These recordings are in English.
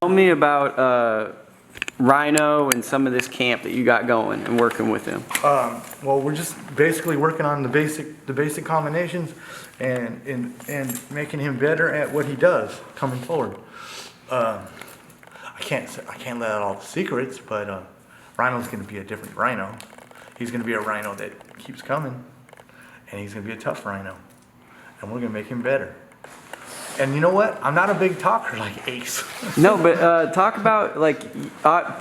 Tell me about Rhino and some of this camp that you got going and working with him. Well, we're just basically working on the basic combinations and making him better at what he does coming forward. I can't let out all the secrets, but Rhino's going to be a different Rhino. He's going to be a Rhino that keeps coming, and he's going to be a tough Rhino, and we're going to make him better. And you know what? I'm not a big talker like Ace. No, but talk about, like,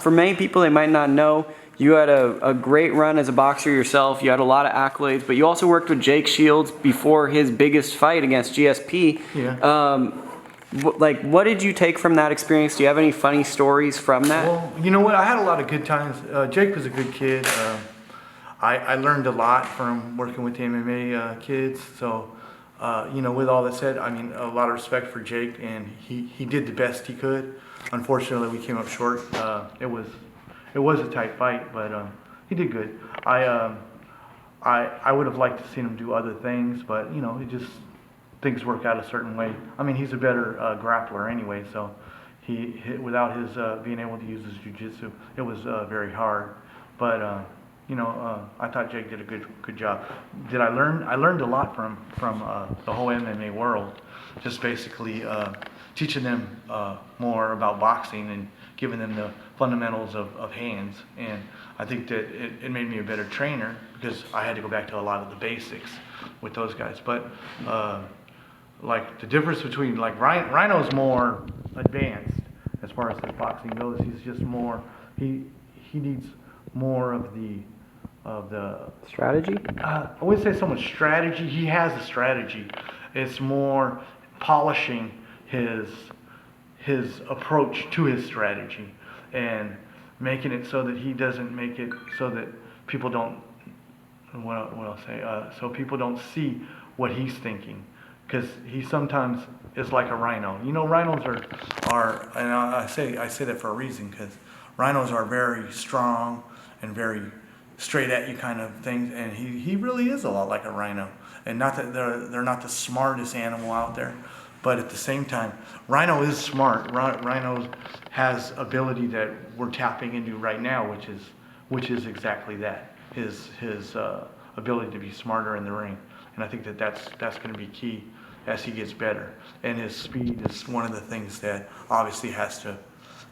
for many people, they might not know, you had a great run as a boxer yourself. You had a lot of accolades, but you also worked with Jake Shields before his biggest fight against GSP. Yeah. Like, what did you take from that experience? Do you have any funny stories from that? Well, you know what? I had a lot of good times. Jake was a good kid. I learned a lot from working with the MMA kids. So, you know, with all that said, I mean, a lot of respect for Jake, and he did the best he could. Unfortunately, we came up short. It was a tight fight, but he did good. I would have liked to seen him do other things, but you know, things work out a certain way. I mean, he's a better grappler anyway, so without his being able to use his jiu-jitsu, it was very hard. But you know, I thought Jake did a good job. Did I learn? I learned a lot from the whole MMA world. Just basically teaching them more about boxing and giving them the fundamentals of hands. And I think that it made me a better trainer because I had to go back to a lot of the basics with those guys. But like the difference between, like, Rhino's more advanced as far as the boxing goes. He's just more, he needs more of the strategy? I wouldn't say so much strategy. He has a strategy. It's more polishing his approach to his strategy and making it so that he doesn't make it so that people don't, so people don't see what he's thinking. Because he sometimes is like a Rhino. You know, Rhinos are and I say that for a reason, because Rhinos are very strong and very straight at you kind of things, and he really is a lot like a Rhino. And not that they're not the smartest animal out there, but at the same time, Rhino is smart. Rhino has ability that we're tapping into right now, which is exactly that, his ability to be smarter in the ring. And I think that's going to be key as he gets better. And his speed is one of the things that obviously has to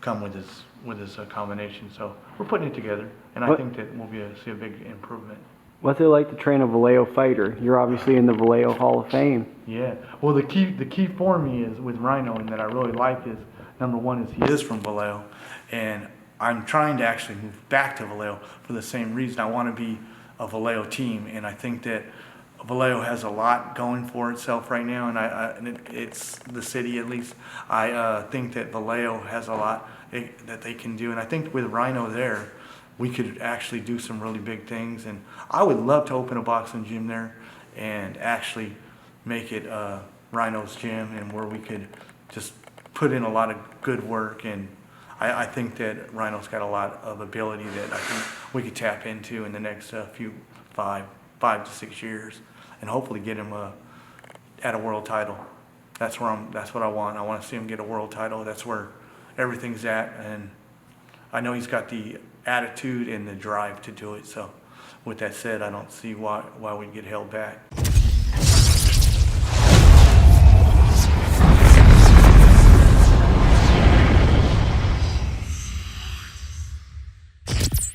come with his combination. So we're putting it together, and I think that we'll see a big improvement. What's it like to train a Vallejo fighter? You're obviously in the Vallejo Hall of Fame. Yeah. Well, the key for me is with Rhino, and that I really like is, number one, is he is from Vallejo, and I'm trying to actually move back to Vallejo for the same reason. I want to be a Vallejo team, and I think that Vallejo has a lot going for itself right now, and it's the city, at least. I think that Vallejo has a lot that they can do, and I think with Rhino there, we could actually do some really big things. And I would love to open a boxing gym there and actually make it Rhino's gym, and where we could just put in a lot of good work. And I think that Rhino's got a lot of ability that I think we could tap into in the next five to 6 years, and hopefully get him at a world title. That's what I want. I want to see him get a world title. That's where everything's at, and I know he's got the attitude and the drive to do it. So with that said, I don't see why we get held back.